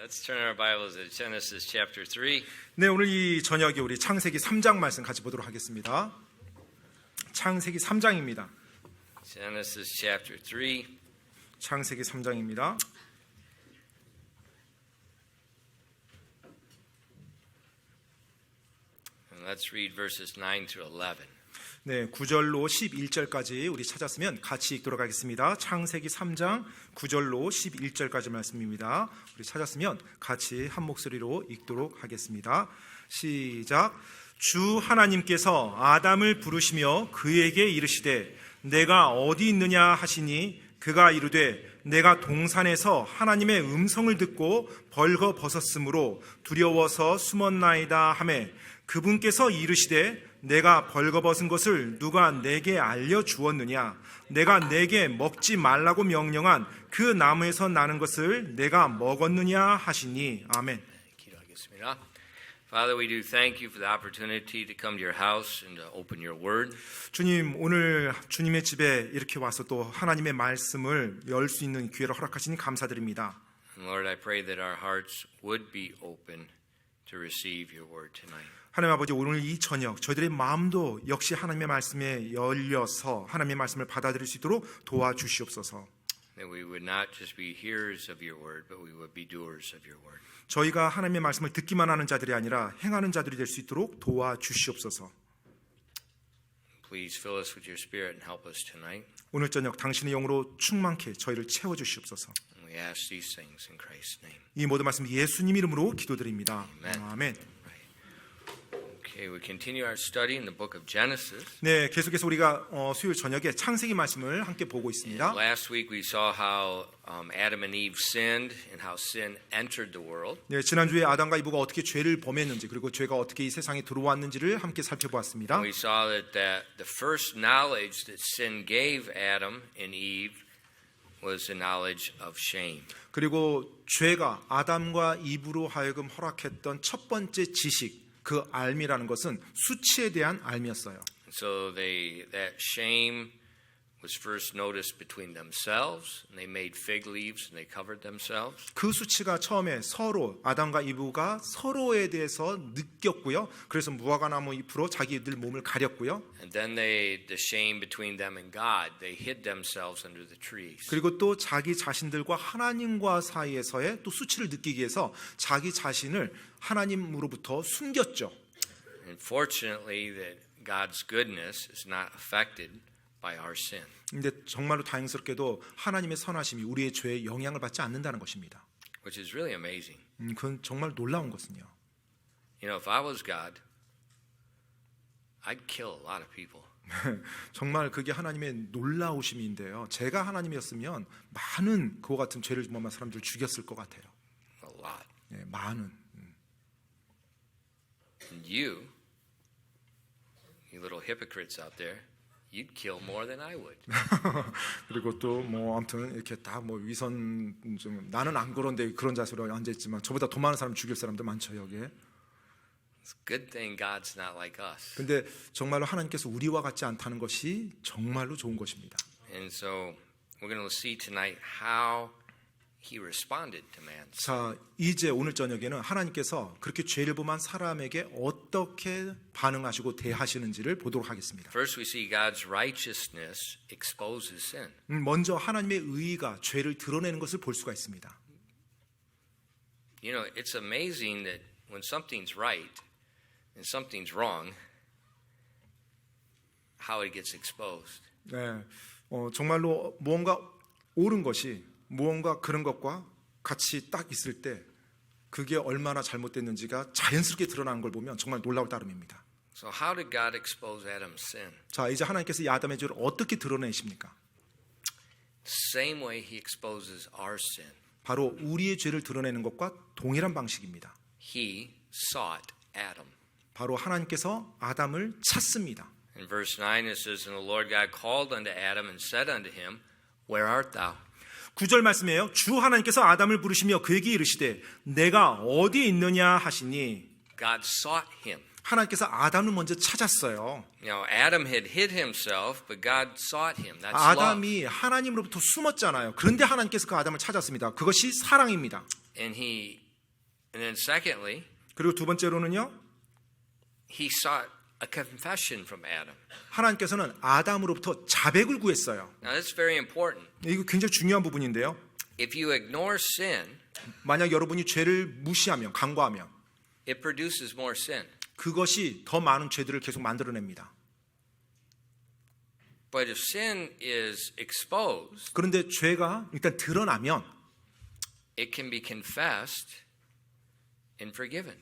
Let's turn our Bibles to Genesis chapter 3. 네, 오늘 이 저녁에 우리 창세기 3장 말씀 같이 보도록 하겠습니다. 창세기 3장입니다. Genesis chapter 3. 창세기 3장입니다. And let's read verses 9 through 11. 네, 9절로 11절까지 우리 찾았으면 같이 읽도록 하겠습니다. 창세기 3장 9절로 11절까지 말씀입니다. 우리 찾았으면 같이 한 목소리로 읽도록 하겠습니다. 시작. 주 하나님께서 아담을 부르시며 그에게 이르시되 내가 어디 있느냐 하시니 그가 이르되 내가 동산에서 하나님의 음성을 듣고 벌거벗었으므로 두려워서 숨었나이다 하매 그분께서 이르시되 내가 벌거벗은 것을 누가 내게 알려주었느냐 내가 내게 먹지 말라고 명령한 그 나무에서 나는 것을 내가 먹었느냐 하시니 아멘. 기도하겠습니다. Father, we do thank you for the opportunity to come to your house and to open your word. 주님, 오늘 주님의 집에 이렇게 와서 또 하나님의 말씀을 열 수 있는 기회를 허락하시니 감사드립니다. And Lord, I pray that our hearts would be open to receive your word tonight. 하나님 아버지, 오늘 이 저녁 저희들의 마음도 역시 하나님의 말씀에 열려서 하나님의 말씀을 받아들일 수 있도록 도와주시옵소서. That we would not just be hearers of your word, but we would be doers of your word. 저희가 하나님의 말씀을 듣기만 하는 자들이 아니라 행하는 자들이 될 수 있도록 도와주시옵소서. Please fill us with your spirit and help us tonight. 오늘 저녁 당신의 영으로 충만케 저희를 채워주시옵소서. And we ask these things in Christ's name. 이 모든 말씀 예수님 이름으로 기도드립니다. Amen. 아멘. Okay, we continue our study in the book of Genesis. 네, 계속해서 우리가 수요일 저녁에 창세기 말씀을 함께 보고 있습니다. Last week we saw how Adam and Eve sinned and how sin entered the world. 네, 지난주에 아담과 이브가 어떻게 죄를 범했는지 그리고 죄가 어떻게 이 세상에 들어왔는지를 함께 살펴보았습니다. We saw that the first knowledge that sin gave Adam and Eve was the knowledge of shame. 그리고 죄가 아담과 이브로 하여금 허락했던 첫 번째 지식, 그 알미라는 것은 수치에 대한 알미였어요. So that shame was first noticed between themselves, and they made fig leaves and they covered themselves. 그 수치가 처음에 서로 아담과 이브가 서로에 대해서 느꼈고요. 그래서 무화과나무 잎으로 자기들 몸을 가렸고요. And then the shame between them and God, they hid themselves under the trees. 그리고 또 자기 자신들과 하나님과 사이에서의 또 수치를 느끼기 위해서 자기 자신을 하나님으로부터 숨겼죠. And fortunately, that God's goodness is not affected by our sin. 근데 정말로 다행스럽게도 하나님의 선하심이 우리의 죄에 영향을 받지 않는다는 것입니다. Which is really amazing. 그건 정말 놀라운 것은요. You know, if I was God, I'd kill a lot of people. 정말 그게 하나님의 놀라우심인데요. 제가 하나님이었으면 많은 그와 같은 죄를 범한 사람들을 죽였을 것 같아요. A lot. 네, 많은. And you little hypocrites out there, you'd kill more than I would. 그리고 또 뭐 아무튼 이렇게 다 뭐 위선 좀 나는 안 그런데 그런 자세로 앉아 있지만 저보다 더 많은 사람 죽일 사람들 많죠 여기에. It's a good thing God's not like us. 근데 정말로 하나님께서 우리와 같지 않다는 것이 정말로 좋은 것입니다. And so we're going to see tonight how He responded to man. 자, 이제 오늘 저녁에는 하나님께서 그렇게 죄를 범한 사람에게 어떻게 반응하시고 대하시는지를 보도록 하겠습니다. First, we see God's righteousness exposes sin. 먼저 하나님의 의의가 죄를 드러내는 것을 볼 수가 있습니다. You know, it's amazing that when something's right and something's wrong, how it gets exposed. 네, 정말로 무언가 옳은 것이 무언가 그런 것과 같이 딱 있을 때 그게 얼마나 잘못됐는지가 자연스럽게 드러나는 걸 보면 정말 놀라울 따름입니다. So how did God expose Adam's sin? 자, 이제 하나님께서 이 아담의 죄를 어떻게 드러내십니까? Same way He exposes our sin. 바로 우리의 죄를 드러내는 것과 동일한 방식입니다. He sought Adam. 바로 하나님께서 아담을 찾습니다. In verse 9 it says, And the Lord God called unto Adam and said unto him, Where art thou? 9절 말씀이에요. 주 하나님께서 아담을 부르시며 그에게 이르시되 내가 어디에 있느냐 하시니 God sought him. 하나님께서 아담을 먼저 찾았어요. You know, Adam had hid himself, but God sought him. That's love. 아담이 하나님으로부터 숨었잖아요. 그런데 하나님께서 그 아담을 찾았습니다. 그것이 사랑입니다. And he And then secondly, 그리고 두 번째로는요. he sought a confession from Adam. 하나님께서는 아담으로부터 자백을 구했어요. Now that's very important. 이거 굉장히 중요한 부분인데요. If you ignore sin, 만약 여러분이 죄를 무시하면 간과하면 it produces more sin. 그것이 더 많은 죄들을 계속 만들어냅니다. But if sin is exposed, 그런데 죄가 일단 드러나면 it can be confessed and forgiven.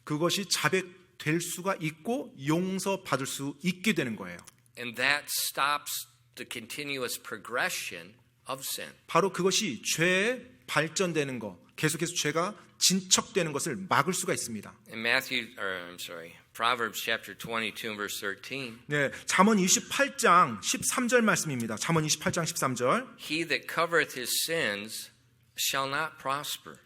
그것이 자백될 수가 있고 용서받을 수 있게 되는 거예요. And that stops the continuous progression of sin. 바로 그것이 죄에 발전되는 거, 계속해서 죄가 진척되는 것을 막을 수가 있습니다. In Proverbs chapter 22 and verse 13, 네, 잠언 28장 13절 말씀입니다. 잠언 28장 13절. he that covereth his sins shall not prosper,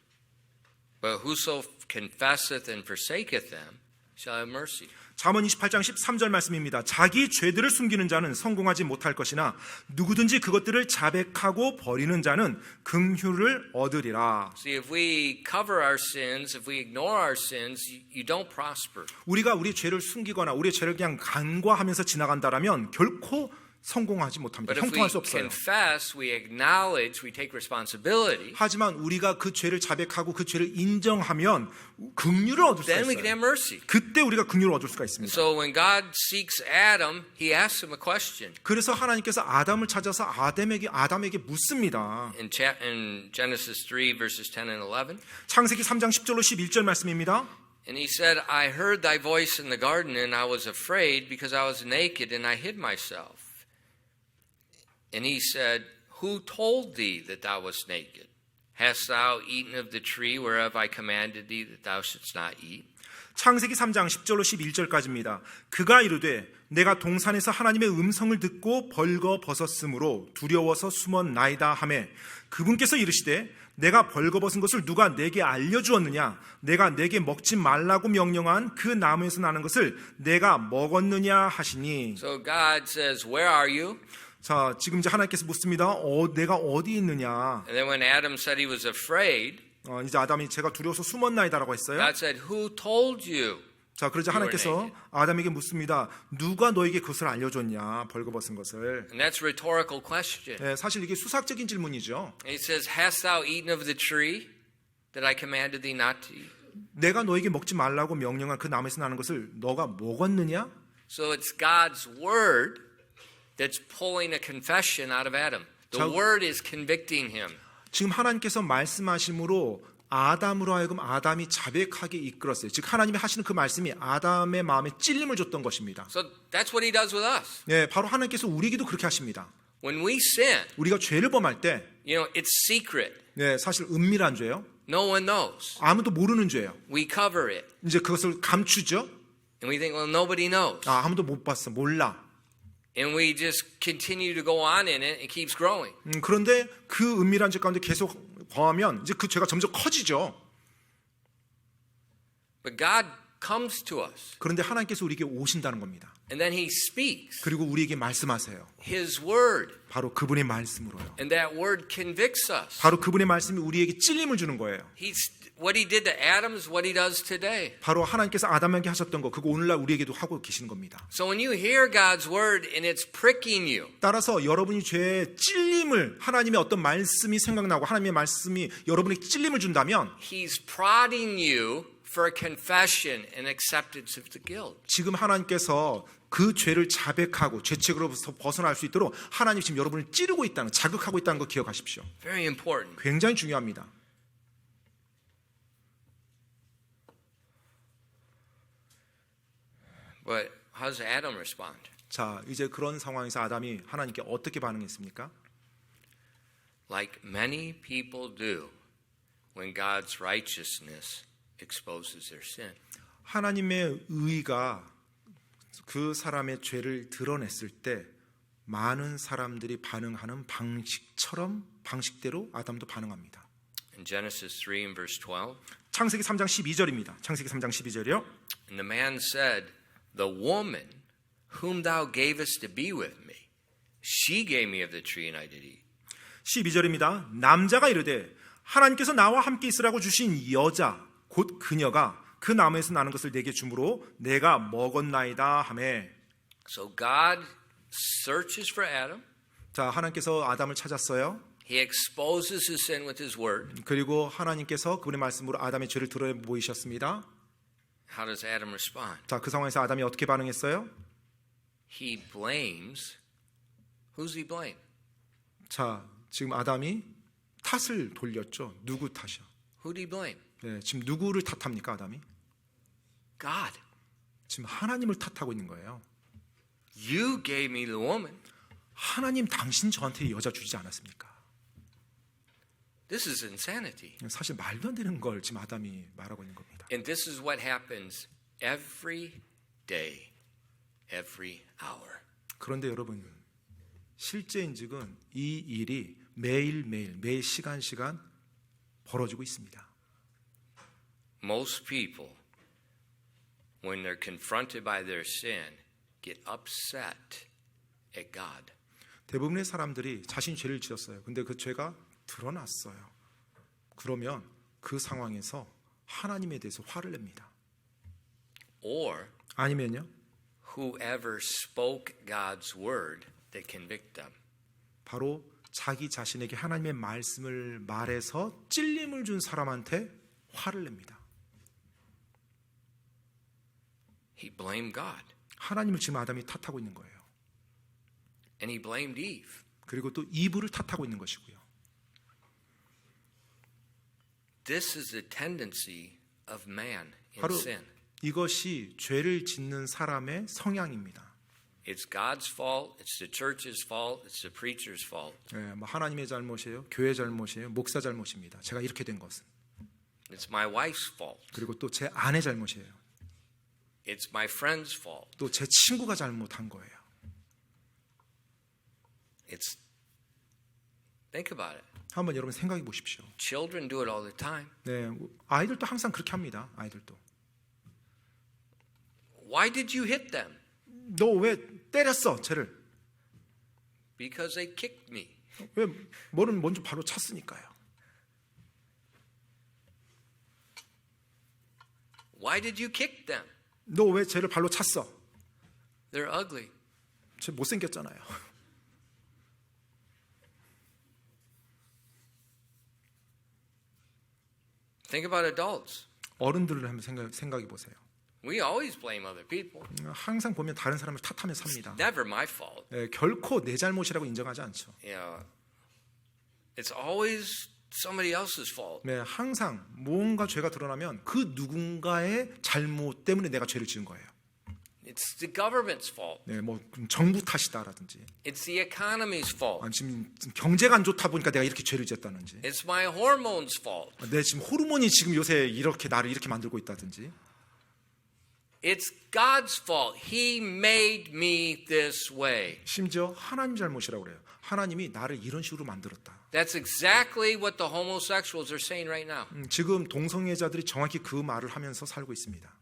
but whoso confesseth and forsaketh them shall have mercy. 잠언 28장 13절 말씀입니다. 자기 죄들을 숨기는 자는 성공하지 못할 것이나 누구든지 그것들을 자백하고 버리는 자는 긍휼을 얻으리라. See, if we cover our sins, if we ignore our sins, you don't prosper. 우리가 우리 죄를 숨기거나 우리의 죄를 그냥 간과하면서 지나간다라면 결코 성공하지 못합니다. But if we 형통할 수 없어요. confess, we acknowledge, we take responsibility, 하지만 우리가 그 죄를 자백하고 그 죄를 인정하면 긍휼을 얻을 수가 then we can 있어요. have mercy. 그때 우리가 긍휼을 얻을 수가 있습니다. So when God seeks Adam, he asks him a question. 그래서 하나님께서 아담을 찾아서 아담에게 묻습니다. In Genesis 3 verses 10 and 11, 창세기 3장 10절로 11절 말씀입니다. and he said, I heard thy voice in the garden, and I was afraid because I was naked, and I hid myself. And he said, who told thee that thou wast naked? Hast thou eaten of the tree whereof I commanded thee that thou shouldst not eat? 창세기 3장 10절로 11절까지입니다. 그가 이르되 내가 동산에서 하나님의 음성을 듣고 벌거 벗었으므로 두려워서 숨었나이다 하매 그분께서 이르시되 내가 벌거 벗은 것을 누가 내게 알려주었느냐? 내가 내게 먹지 말라고 명령한 그 나무에서 나는 것을 내가 먹었느냐 하시니. So God says, where are you? 자, 지금 이제 하나님께서 묻습니다. 내가 어디 있느냐? And then when Adam said he was afraid, 이제 아담이 제가 두려워서 숨었나이다라고 했어요. God said, who told you? 자, 그러자 하나님께서 아담에게 묻습니다. 누가 너에게 그것을 알려줬냐? 벌거벗은 것을. And that's a rhetorical question. 네, 사실 이게 수학적인 질문이죠. And he says, hast thou eaten of the tree that I commanded thee not to eat? 내가 너에게 먹지 말라고 명령한 그 나무에서 나는 것을 너가 먹었느냐? So it's God's word that's pulling a confession out of Adam. The 자, word is convicting him. 지금 하나님께서 말씀하심으로 아담으로 하여금 아담이 자백하게 이끌었어요. 즉 하나님이 하시는 그 말씀이 아담의 마음에 찔림을 줬던 것입니다. So that's what he does with us. 네, 바로 하나님께서 우리에게도 그렇게 하십니다. When we sin, 우리가 죄를 범할 때, it's secret. 네, 사실 은밀한 죄요. No one knows. 아무도 모르는 죄요. We cover it. 이제 그것을 감추죠. And we think, well, nobody knows. 아무도 못 봤어, 몰라. And we just continue to go on in it. It keeps growing. 그런데 그 은밀한 죄 가운데 계속 거하면 이제 그 죄가 점점 커지죠. But God comes to us. 그런데 하나님께서 우리에게 오신다는 겁니다. And then he speaks 그리고 우리에게 말씀하세요. his word. 바로 그분의 말씀으로요. And that word convicts us. 바로 그분의 말씀이 우리에게 찔림을 주는 거예요. What he did to Adam is what he does today. 바로 하나님께서 아담에게 하셨던 거 그거 오늘날 우리에게도 하고 계시는 겁니다. So when you hear God's word and it's pricking you, 따라서 여러분이 죄의 찔림을 하나님의 어떤 말씀이 생각나고 하나님의 말씀이 여러분에게 찔림을 준다면 he's prodding you for a confession and acceptance of the guilt. 지금 하나님께서 그 죄를 자백하고 죄책으로부터 벗어날 수 있도록 하나님 지금 여러분을 찌르고 있다는, 자극하고 있다는 거 기억하십시오. Very important. 굉장히 중요합니다. But how does Adam respond? 자, 이제 그런 상황에서 아담이 하나님께 어떻게 반응했습니까? Like many people do when God's righteousness exposes their sin. 하나님의 의가 그 사람의 죄를 드러냈을 때 많은 사람들이 반응하는 방식대로 아담도 반응합니다. In Genesis 3 and verse 12, 창세기 3장 12절입니다. 창세기 3장 12절이요. and the man said, the woman whom thou gavest to be with me, she gave me of the tree and I did eat. 12절입니다. 남자가 이르되 하나님께서 나와 함께 있으라고 주신 여자 곧 그녀가 그 나무에서 나는 것을 내게 주므로 내가 먹었나이다 하매. So God searches for Adam. 자, 하나님께서 아담을 찾았어요. He exposes his sin with his word. 그리고 하나님께서 그분의 말씀으로 아담의 죄를 드러내 보이셨습니다. How does Adam respond? 자, 그 상황에서 아담이 어떻게 반응했어요? He blames. Who's he blame? 자, 지금 아담이 탓을 돌렸죠. 누구 탓이요? Who do you blame? 네, 지금 누구를 탓합니까, 아담이? God. 지금 하나님을 탓하고 있는 거예요. You gave me the woman. 하나님, 당신 저한테 여자 주지 않았습니까? This is insanity. 사실 말도 안 되는 걸 지금 아담이 말하고 있는 겁니다. And this is what happens every day, every hour. 그런데 여러분, 실제인즉은 이 일이 매일매일, 매 시간 벌어지고 있습니다. Most people, when they're confronted by their sin, get upset at God. 대부분의 사람들이 자신이 죄를 지었어요. 근데 그 죄가 드러났어요. 그러면 그 상황에서 하나님에 대해서 화를 냅니다. Or 아니면요, whoever spoke God's word that convict them. 바로 자기 자신에게 하나님의 말씀을 말해서 찔림을 준 사람한테 화를 냅니다. He blamed God. 하나님을 지금 아담이 탓하고 있는 거예요. And he blamed Eve. 그리고 또 이브를 탓하고 있는 것이고요. This is the tendency of man in 바로 sin. 이것이 죄를 짓는 사람의 성향입니다. It's God's fault, it's the church's fault, it's the preacher's fault. 뭐 하나님의 잘못이에요, 교회 잘못이에요, 목사 잘못입니다. 제가 이렇게 된 것은. It's my wife's fault. 그리고 또 제 아내 잘못이에요. It's my friend's fault. 또 제 친구가 잘못한 거예요. Think about it. 한번 여러분 생각해 보십시오. Children do it all the time. 네, 아이들도 항상 그렇게 합니다. 아이들도. Why did you hit them? 너 왜 때렸어, 쟤를? Because they kicked me. 왜 뭐는 먼저 발로 찼으니까요. Why did you kick them? 너 왜 쟤를 발로 찼어? They're ugly. 쟤 못생겼잖아요. Think about adults. 어른들을 한번 생각해 보세요. We always blame other people. 항상 보면 다른 사람을 탓하며 삽니다. Never my fault. 네, 결코 내 잘못이라고 인정하지 않죠. Yeah. It's always somebody else's fault. 네, 항상 뭔가 죄가 드러나면 그 누군가의 잘못 때문에 내가 죄를 지은 거예요. It's the government's fault. 네, 뭐 정부 탓이다라든지, It's the economy's fault. 아니, 지금 경제가 안 좋다 보니까 내가 이렇게 죄를 지었다든지, It's my hormones' fault. 내 지금 호르몬이 지금 요새 이렇게 나를 이렇게 만들고 있다든지. It's God's fault. He made me this way. 심지어 하나님 잘못이라고 그래요. 하나님이 나를 이런 식으로 만들었다. That's exactly what the homosexuals are saying right now. 지금 동성애자들이 정확히 그 말을 하면서 살고 있습니다.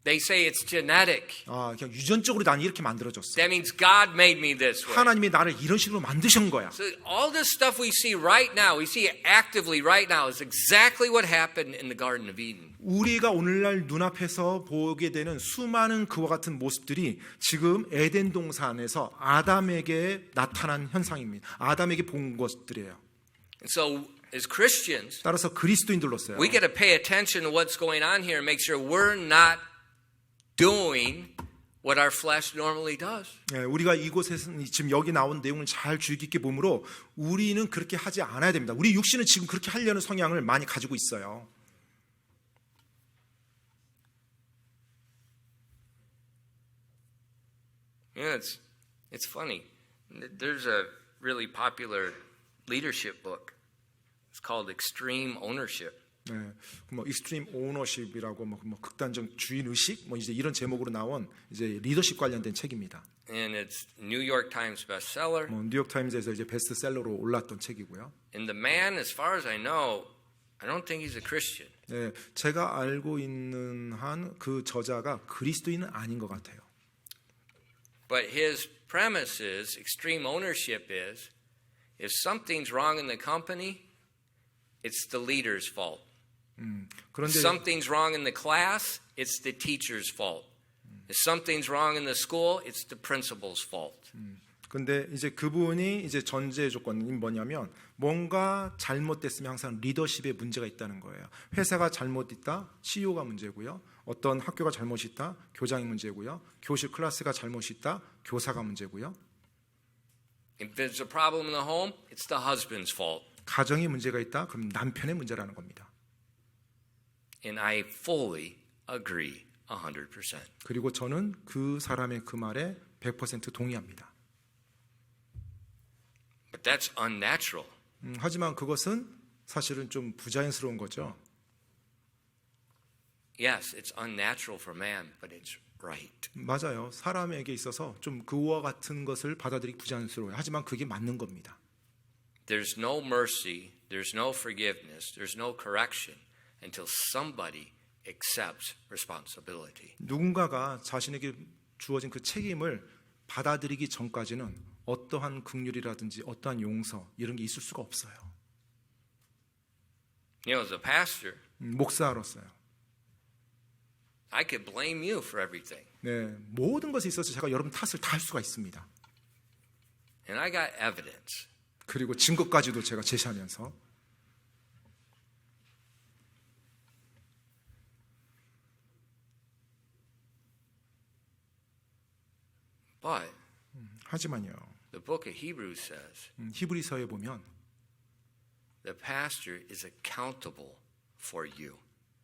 They say it's genetic. 그냥 유전적으로 난 이렇게 만들어졌어. That means God made me this way. 하나님이 나를 이런 식으로 만드신 거야. So all this stuff we see right now, we see actively right now, is exactly what happened in the Garden of Eden. 우리가 오늘날 눈앞에서 보게 되는 수많은 그와 같은 모습들이 지금 에덴 동산에서 아담에게 나타난 현상입니다. 아담에게 본 것들이에요. And so as Christians, 따라서 그리스도인들로서요. we got to pay attention to what's going on here and make sure we're not doing what our flesh normally does. 우리가 이곳에서 지금 여기 나온 내용을 잘 주의 깊게 보므로 우리는 그렇게 하지 않아야 됩니다. 우리 육신은 지금 그렇게 하려는 성향을 많이 가지고 있어요. Yeah, it's funny. There's a really popular leadership book. It's called Extreme Ownership. 네, 뭐 익스트림 오너십이라고 뭐 극단적 주인 의식 뭐 이제 이런 제목으로 나온 이제 리더십 관련된 책입니다. And it's New York Times bestseller. 뭐 뉴욕 타임즈에서 이제 베스트셀러로 올랐던 책이고요. And the man, as far as I know, I don't think he's a Christian. 네, 제가 알고 있는 한 그 저자가 그리스도인은 아닌 것 같아요. But his premise is, extreme ownership is, if something's wrong in the company, it's the leader's fault. 그런데 If something's wrong in the class, it's the teacher's fault. If something's wrong in the school, it's the principal's fault. 근데 이제 그분이 이제 전제 조건이 뭐냐면 뭔가 잘못됐으면 항상 리더십에 문제가 있다는 거예요. 회사가 잘못있다, CEO가 문제고요. 어떤 학교가 잘못이 있다, 교장이 문제고요. 교실 클래스가 잘못이 있다, 교사가 문제고요. If there's a problem in the home, it's the husband's fault. 가정에 문제가 있다, 그럼 남편의 문제라는 겁니다. And I fully agree 100%. 그리고 저는 그 사람의 그 말에 100% 동의합니다. But that's unnatural. 하지만 그것은 사실은 좀 부자연스러운 거죠. Yes, it's unnatural for man, but it's right. 맞아요. 사람에게 있어서 좀 그와 같은 것을 받아들이기 부자연스러워요. 하지만 그게 맞는 겁니다. There's no mercy, there's no forgiveness, there's no correction until somebody accepts responsibility. 누군가가 자신에게 주어진 그 책임을 받아들이기 전까지는 어떠한 긍휼이라든지 어떠한 용서 이런 게 있을 수가 없어요. You know, as a pastor, 목사로서요. I could blame you for everything. 네, 모든 것에 있어서 제가 여러분 탓을 다 할 수가 있습니다. And I got evidence. 그리고 증거까지도 제가 제시하면서 But 하지만요. the book of Hebrews says 히브리서에 보면 the pastor is accountable for you.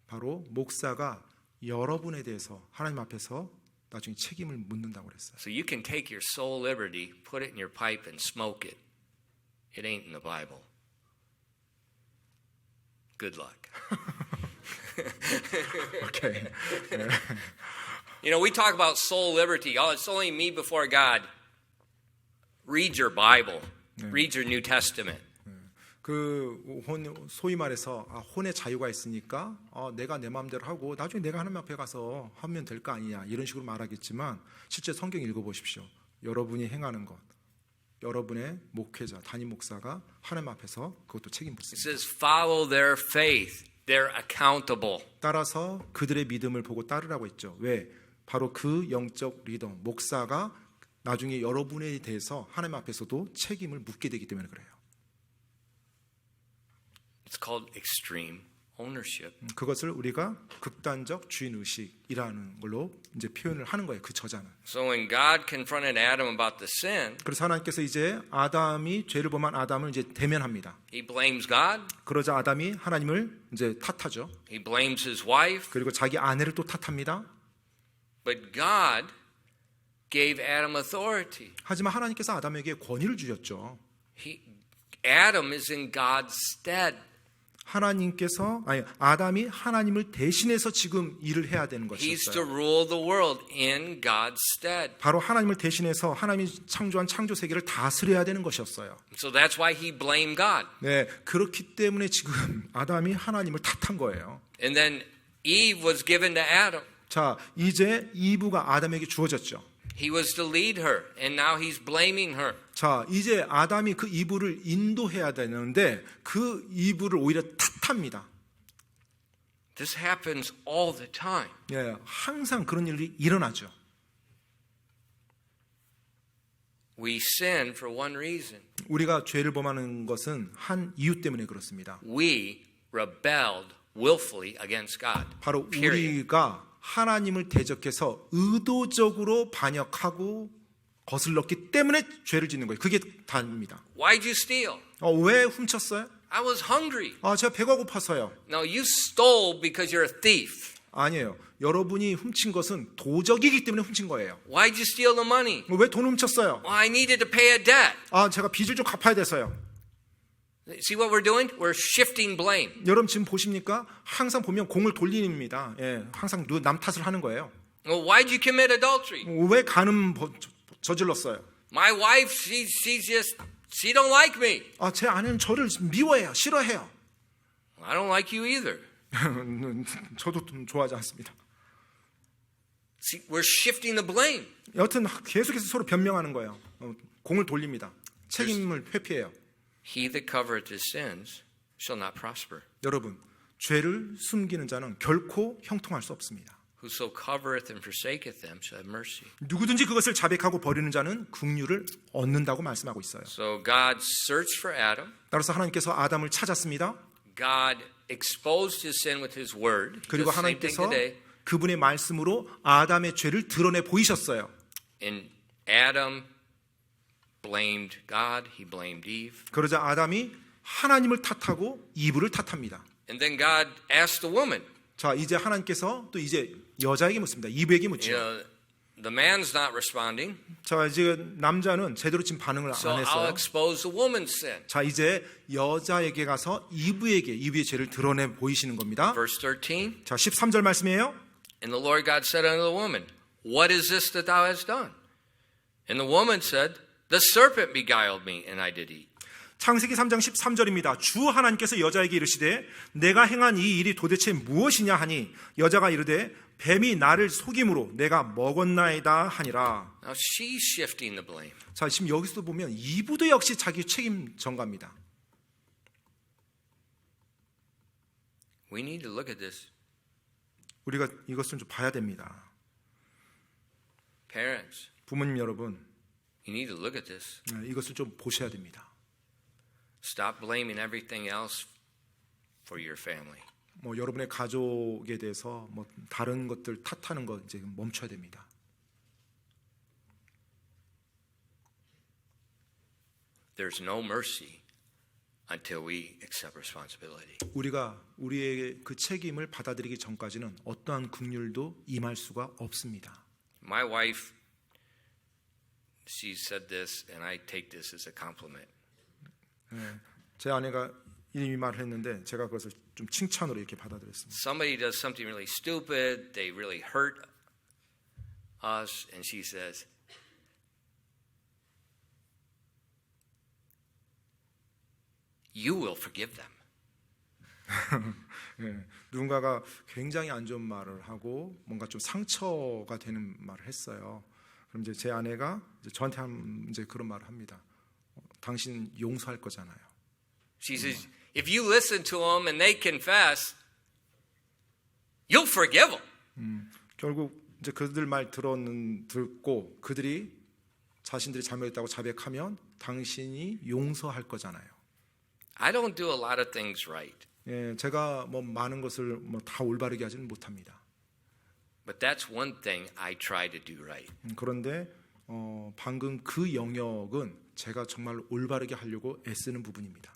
바로 목사가 여러분에 대해서 하나님 앞에서 나중에 책임을 묻는다고 그랬어요. So you can take your soul liberty, put it in your pipe and smoke it. It ain't in the Bible. Good luck. 오케이. 네. You know, we talk about soul liberty. Oh, it's only me before God. Read your Bible. Read your New Testament. 그 소위 말해서 혼의 자유가 있으니까 내가 내 마음대로 하고 나중에 내가 하나님 앞에 가서 하면 될 거 아니냐 이런 식으로 말하겠지만 실제 성경 읽어보십시오. 여러분이 행하는 것, 여러분의 목회자, 담임 목사가 하나님 앞에서 그것도 책임 It 묻습니다. says, follow their faith. They're accountable. 따라서 그들의 믿음을 보고 따르라고 했죠. 왜? 바로 그 영적 리더, 목사가 나중에 여러분에 대해서 하나님 앞에서도 책임을 묻게 되기 때문에 그래요. It's called extreme ownership. 그것을 우리가 극단적 주인의식이라는 걸로 이제 표현을 하는 거예요. 그 저자는. So when God confronted Adam about the sin, 그래서 하나님께서 이제 아담이 죄를 범한 아담을 이제 대면합니다. he blames God. 그러자 아담이 하나님을 이제 탓하죠. He blames his wife. 그리고 자기 아내를 또 탓합니다. But God gave Adam authority. 하지만 하나님께서 아담에게 권위를 주셨죠. Adam is in God's stead. 아담이 하나님을 대신해서 지금 일을 해야 되는 He's to 것이었어요. rule the world in God's stead. 바로 하나님을 대신해서 하나님이 창조한 창조 세계를 다스려야 되는 것이었어요. So that's why he blamed God. 네, 그렇기 때문에 지금 아담이 하나님을 탓한 거예요. And then Eve was given to Adam. 자, 이제 이브가 아담에게 주어졌죠. He was to lead her, and now he's blaming her. 자, 이제 아담이 그 이브를 인도해야 되는데 그 이브를 오히려 탓합니다. This happens all the time. 예, 항상 그런 일이 일어나죠. We sin for one reason. 우리가 죄를 범하는 것은 한 이유 때문에 그렇습니다. We rebelled willfully against God. 바로 Period. 우리가 하나님을 대적해서 의도적으로 반역하고 거슬렀기 때문에 죄를 짓는 거예요. 그게 다입니다. Why'd you steal? 왜 훔쳤어요? I was hungry. 제가 배가 고파서요. No, you stole because you're a thief. 아니에요. 여러분이 훔친 것은 도적이기 때문에 훔친 거예요. Why'd you steal the money? 왜 돈 훔쳤어요? Well, I needed to pay a debt. 제가 빚을 좀 갚아야 돼서요. See what we're doing? We're shifting blame. 여러분 지금 보십니까? 항상 보면 공을 돌립니다. 예, 항상 남 탓을 하는 거예요. Well, why'd you commit adultery? 왜 간음 저질렀어요? My wife, she don't like me. 제 아내는 저를 미워해요. 싫어해요. I don't like you either. 저도 좋아하지 않습니다. See, we're shifting the blame. 여튼 계속해서 서로 변명하는 거예요. 공을 돌립니다. 책임을 회피해요. He that covereth his sins shall not prosper. 여러분, 죄를 숨기는 자는 결코 형통할 수 없습니다. Whoso covereth and forsaketh them shall have mercy. 누구든지 그것을 자백하고 버리는 자는 긍휼을 얻는다고 말씀하고 있어요. So God searched for Adam. 따라서 하나님께서 아담을 찾았습니다. God exposed his sin with his word. 그리고 The same thing 하나님께서 today. 그분의 말씀으로 아담의 죄를 드러내 보이셨어요. And Adam blamed God. He blamed Eve. 그러자 아담이 하나님을 탓하고 이브를 탓합니다. And then God asked the woman. 자, 이제 하나님께서 또 이제 여자에게 묻습니다. 이브에게 You 묻죠. know, the man's not responding. 자, 이제 남자는 제대로 지금 반응을 So 안 I'll 했어요. expose the woman's sin. 자, 이제 여자에게 가서 이브의 죄를 드러내 보이시는 겁니다. Verse 13. 자, 13절 말씀이에요. And the Lord God said unto the woman, What is this that thou hast done? And the woman said, The serpent beguiled me, and I did eat. 창세기 3장 13절입니다. 주 하나님께서 여자에게 이르시되 내가 행한 이 일이 도대체 무엇이냐 하니 여자가 이르되 뱀이 나를 속임으로 내가 먹었나이다 하니라. Now she's shifting the blame. 자, 지금 여기서도 보면 이브도 역시 자기 책임 전가입니다. We need to look at this. 우리가 이것을 좀 봐야 됩니다. Parents, 부모님 여러분, you need to look at this. 이것을 좀 보셔야 됩니다. Stop blaming everything else for your family. 뭐 여러분의 가족에 대해서 뭐 다른 것들 탓하는 거 이제 멈춰야 됩니다. There's no mercy until we accept responsibility. 우리가 우리의 그 책임을 받아들이기 전까지는 어떠한 긍휼도 임할 수가 없습니다. My wife, she said this, and I take this as a compliment. 제 아내가 이 말을 했는데 제가 그것을 좀 칭찬으로 이렇게 받아들였습니다. Somebody does something really stupid, they really hurt us, and she says, You will forgive them. 누군가가 굉장히 안 좋은 말을 하고 뭔가 좀 상처가 되는 말을 했어요. 그럼 이제 제 아내가 이제 저한테 이제 그런 말을 합니다. 당신 용서할 거잖아요. She says, If you listen to them and they confess, you'll forgive them. 결국 이제 그들 말 듣고 그들이 자신들이 잘못했다고 자백하면 당신이 용서할 거잖아요. I don't do a lot of things right. 예, 제가 뭐 많은 것을 뭐 다 올바르게 하지는 못합니다. But that's one thing I try to do right. 그런데 방금 그 영역은 제가 정말 올바르게 하려고 애쓰는 부분입니다.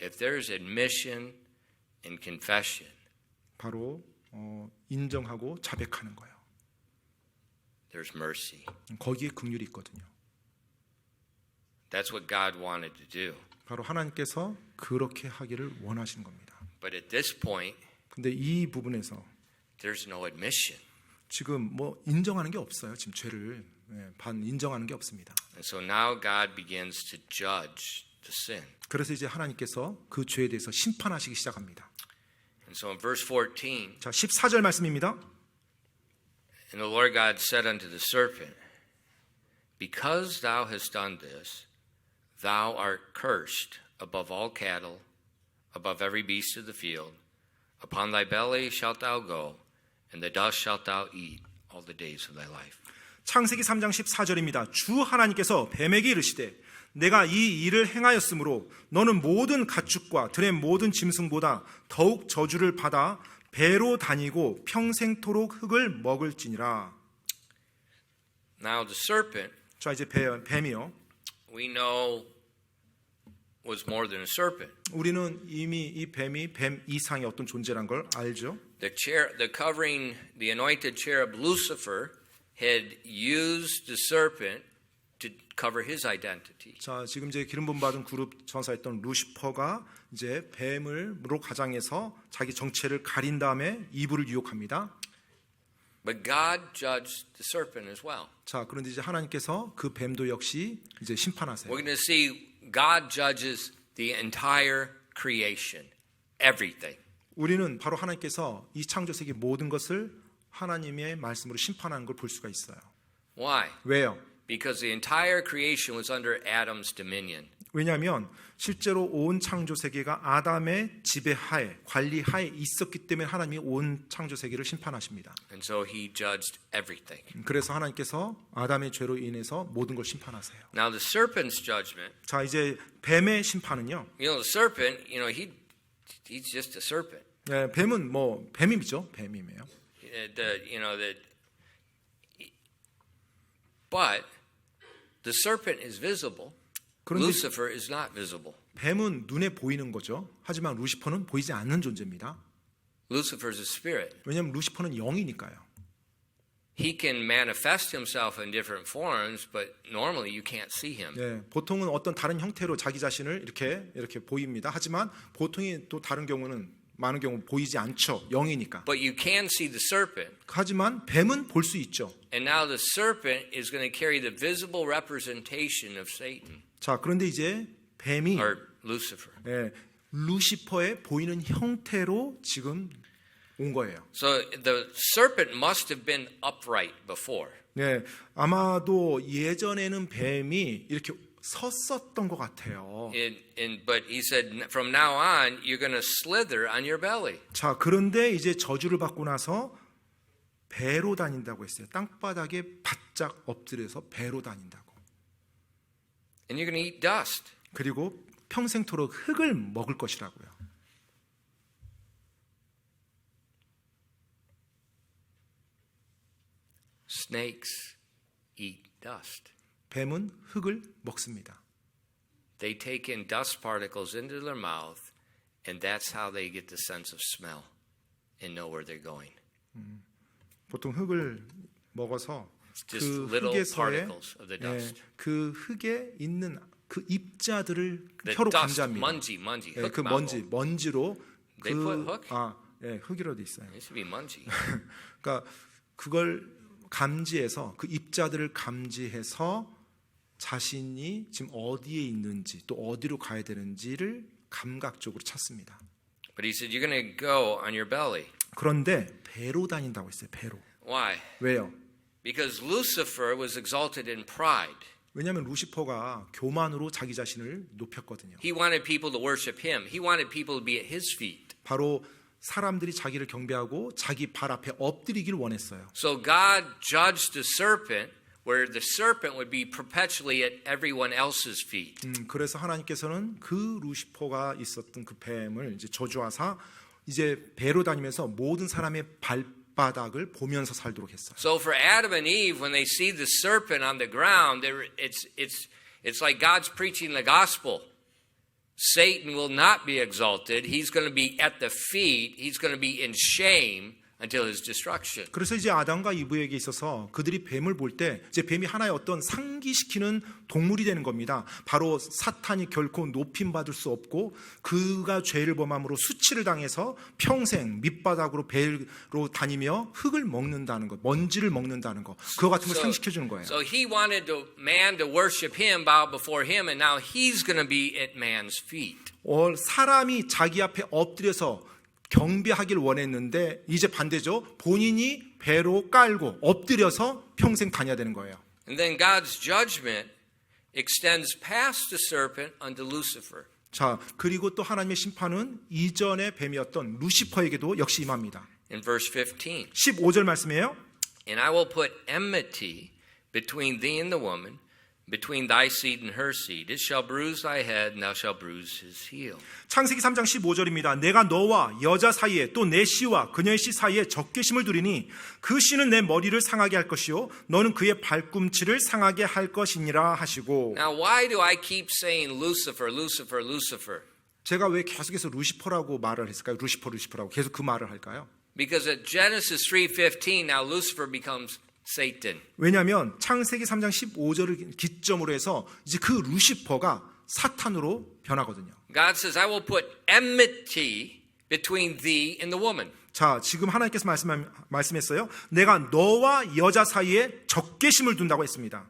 If there's admission and confession, 바로 인정하고 자백하는 거예요. there's mercy. 거기에 긍휼이 있거든요. That's what God wanted to do. 바로 하나님께서 그렇게 하기를 원하시는 겁니다. But at this point, 근데 이 부분에서 there's no admission. 지금 뭐 인정하는 게 없어요. 지금 죄를 인정하는 게 없습니다. And so now God begins to judge the sin. 그래서 이제 하나님께서 그 죄에 대해서 심판하시기 시작합니다. And so in verse 14, 자, 14절 말씀입니다. And the Lord God said unto the serpent, Because thou hast done this, thou art cursed above all cattle, above every beast of the field. Upon thy belly shalt thou go, and the dust shalt thou eat all the days of thy life. 창세기 3장 14절입니다. 주 하나님께서 뱀에게 이르시되 내가 이 일을 행하였으므로 너는 모든 가축과 들의 모든 짐승보다 더욱 저주를 받아 배로 다니고 평생토록 흙을 먹을지니라. Now the serpent, 자, 이제 뱀이요. we know, was more than a serpent. 우리는 이미 이 뱀이 뱀 이상의 어떤 존재란 걸 알죠. The covering, the anointed cherub Lucifer had used the serpent to cover his identity. 자, 지금 이제 기름 부음 받은 그룹 전사였던 루시퍼가 이제 뱀으로 가장해서 자기 정체를 가린 다음에 이브를 유혹합니다. But God judged the serpent as well. 자, 그런데 이제 하나님께서 그 뱀도 역시 이제 심판하세요. We're going to see God judges the entire creation, everything. 우리는 바로 하나님께서 이 창조 세계 모든 것을 하나님의 말씀으로 심판하는 걸 볼 수가 있어요. Why? 왜요? Because the entire creation was under Adam's dominion. 왜냐하면 실제로 온 창조 세계가 아담의 지배하에 관리하에 있었기 때문에 하나님이 온 창조 세계를 심판하십니다. And so he judged everything. 그래서 하나님께서 아담의 죄로 인해서 모든 걸 심판하세요. Now the serpent's judgment, 자, 이제 뱀의 심판은요. the serpent, he's just a serpent. 예, 뱀은 뭐 뱀이죠. 뱀이에요. But the serpent is visible. 그런데 Lucifer is not visible. 뱀은 눈에 보이는 거죠. 하지만 루시퍼는 보이지 않는 존재입니다. Lucifer is a spirit. 왜냐하면 루시퍼는 영이니까요. He can manifest himself in different forms, but normally you can't see him. 예, 보통은 어떤 다른 형태로 자기 자신을 이렇게 보입니다. 하지만 보통이 또 다른 경우는 많은 경우 보이지 않죠. 영이니까. But you can see the serpent. 하지만 뱀은 볼 수 있죠. And now the serpent is going to carry the visible representation of Satan 자, 그런데 이제 뱀이 or Lucifer. 예, 루시퍼의 보이는 형태로 지금 온 거예요. So the serpent must have been upright before. 네, 아마도 예전에는 뱀이 이렇게 섰었던 것 같아요. But he said, from now on, you're going to slither on your belly. 자, 그런데 이제 저주를 받고 나서 배로 다닌다고 했어요. 땅바닥에 바짝 엎드려서 배로 다닌다고. And you're going to eat dust. 그리고 평생토록 흙을 먹을 것이라고요. Snakes eat dust. 뱀은 흙을 먹습니다. They take in dust particles into their mouth, and that's how they get the sense of smell and know where they're going. 보통 흙을 먹어서 Just 그 little 흙에서의 particles of the dust. 그 흙에 있는 그 입자들을 The 혀로 dust, 감지합니다. mungy. 예, 그 먼지로 They put hook? 흙이라도 있어요. It should be mungy. 그러니까 그걸 감지해서 그 입자들을 감지해서 자신이 지금 어디에 있는지 또 어디로 가야 되는지를 감각적으로 찾습니다. But he said, you're going to go on your belly. 그런데 배로 다닌다고 했어요. 배로. Why? 왜요? Because Lucifer was exalted in pride. 왜냐하면 루시퍼가 교만으로 자기 자신을 높였거든요. He wanted people to worship him. He wanted people to be at his feet. 바로 사람들이 자기를 경배하고 자기 발 앞에 엎드리기를 원했어요. So God judged the serpent where the serpent would be perpetually at everyone else's feet. 그래서 하나님께서는 그 루시퍼가 있었던 그 뱀을 이제 저주하사 이제 배로 다니면서 모든 사람의 발바닥을 보면서 살도록 했어요. So for Adam and Eve, when they see the serpent on the ground, it's like God's preaching the gospel. Satan will not be exalted. He's going to be at the feet. He's going to be in shame until his destruction. 그래서 이제 아담과 이브에게 있어서 그들이 뱀을 볼 때 이제 뱀이 하나의 어떤 상기시키는 동물이 되는 겁니다. 바로 사탄이 결코 높임 받을 수 없고 그가 죄를 범함으로 수치를 당해서 평생 밑바닥으로 배로 다니며 흙을 먹는다는 것, 먼지를 먹는다는 것, 그거 같은 걸 상기시켜 주는 거예요. So he wanted man to worship him, bow before him, and now he's going to be at man's feet. 사람이 자기 앞에 엎드려서 경배하길 원했는데 이제 반대죠. 본인이 배로 깔고 엎드려서 평생 다녀야 되는 거예요. And then God's judgment extends past the serpent unto Lucifer. 자, 그리고 또 하나님의 심판은 이전의 뱀이었던 루시퍼에게도 역시 임합니다. In verse 15. 15절 말씀이에요. And I will put enmity between thee and the woman, between thy seed and her seed. It shall bruise thy head, and thou shalt bruise his heel. 창세기 3장 15절입니다. 내가 너와 여자 사이에 또 내 씨와 그녀의 씨 사이에 적개심을 두리니 그 씨는 내 머리를 상하게 할 것이요 너는 그의 발꿈치를 상하게 할 것이니라 하시고. Now why do I keep saying Lucifer, Lucifer, Lucifer? 제가 왜 계속해서 루시퍼라고 말을 했을까요? 루시퍼라고 계속 그 말을 할까요? Because at Genesis 3:15 now Lucifer becomes Satan. 왜냐하면 창세기 3장 15절을 기점으로 해서 이제 그 루시퍼가 사탄으로 변하거든요. God says, I will put enmity between thee and the woman. 자, 지금 하나님께서 말씀했어요. 내가 너와 여자 사이에 적개심을 둔다고 했습니다.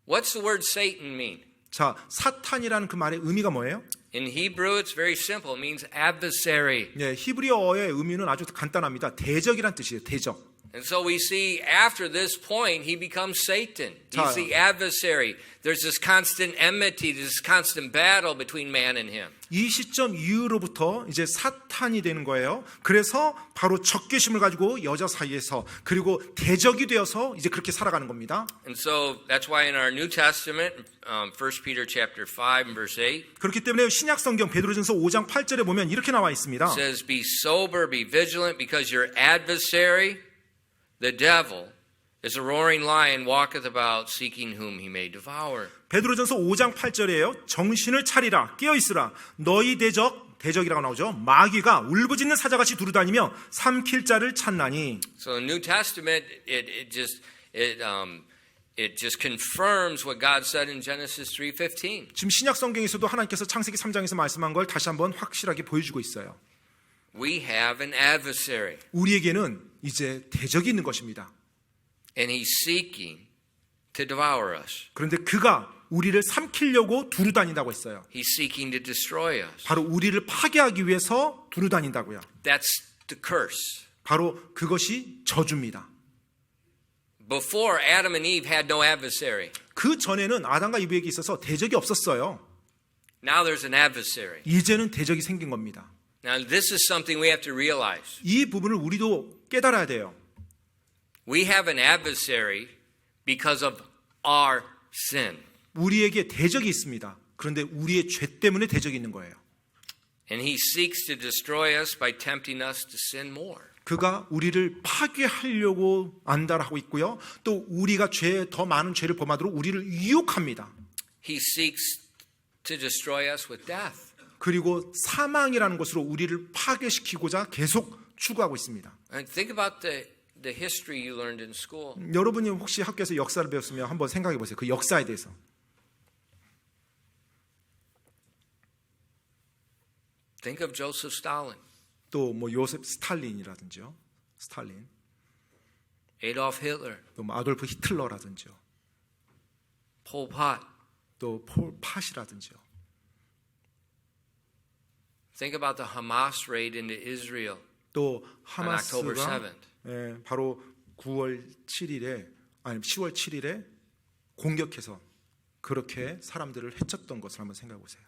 What's the word Satan mean? 자, 사탄이라는 그 말의 의미가 뭐예요? In Hebrew, it's very simple. It means adversary. 네, 히브리어의 의미는 아주 간단합니다. 대적이란 뜻이에요. 대적. And so we see after this point, he becomes Satan. He's the adversary. There's this constant enmity, this constant battle between man and him. 이 시점 이후로부터 이제 사탄이 되는 거예요. 그래서 바로 적개심을 가지고 여자 사이에서 그리고 대적이 되어서 이제 그렇게 살아가는 겁니다. And so that's why in our New Testament, 1 Peter chapter 5 and verse 8, 그렇기 때문에 신약 성경 베드로전서 5장 8절에 보면 이렇게 나와 있습니다. it says, "Be sober, be vigilant, because your adversary, the devil, is a roaring lion, walketh about, seeking whom he may devour." 베드로전서 5장 8절에요. 정신을 차리라, 깨어 있으라. 너희 대적이라고 나오죠. 마귀가 울부짖는 사자같이 두루다니며 삼킬 자를 찾나니. So in the New Testament, it just confirms what God said in Genesis 3:15. 지금 신약 성경에서도 하나님께서 창세기 3장에서 말씀한 걸 다시 한번 확실하게 보여주고 있어요. We have an adversary, 우리에게는 이제 대적이 있는 것입니다. and he's seeking to devour us. 그런데 그가 우리를 삼키려고 두루다닌다고 했어요. He's seeking to destroy us. 바로 우리를 파괴하기 위해서 두루다닌다고요. That's the curse. 바로 그것이 저주입니다. Before, Adam and Eve had no adversary. 그 전에는 아담과 이브에게 있어서 대적이 없었어요. Now there's an adversary. 이제는 대적이 생긴 겁니다. Now this is something we have to realize. 이 부분을 우리도 깨달아야 돼요. We have an adversary because of our sin. 우리에게 대적이 있습니다. 그런데 우리의 죄 때문에 대적이 있는 거예요. And he seeks to destroy us by tempting us to sin more. 그가 우리를 파괴하려고 안달하고 있고요. 또 우리가 더 많은 죄를 범하도록 우리를 유혹합니다. He seeks to destroy us with death. 그리고 사망이라는 것으로 우리를 파괴시키고자 계속 추구하고 있습니다. And think about the history you learned in school. 여러분이 혹시 학교에서 역사를 배웠으면 한번 생각해 보세요. 그 역사에 대해서. Think of Joseph Stalin, 또 뭐 요셉 스탈린이라든지요. 스탈린. Adolf Hitler, 또 뭐 아돌프 히틀러라든지요. Pol Pot. 또 폴 팟이라든지요. Think about the Hamas raid into Israel 또 on October 하마스가 7th. 바로 10월 7일에 공격해서 그렇게 사람들을 해쳤던 것을 한번 생각해 보세요.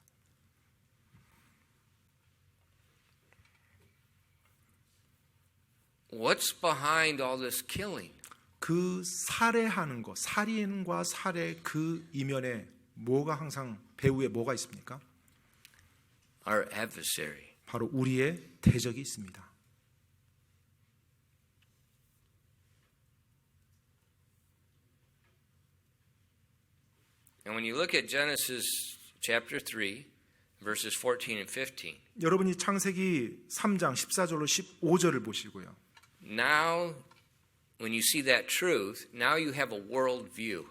What's behind all this killing? 그 살해하는 것, 살인과 살해 그 이면에 뭐가 항상 배후에 뭐가 있습니까? Our adversary. 바로 우리의 대적이 있습니다. And when you look at Genesis chapter 3, verses 14 and 15, 여러분이 창세기 3장 14절로 15절을 보시고요. now when you see that truth, now you have a world view.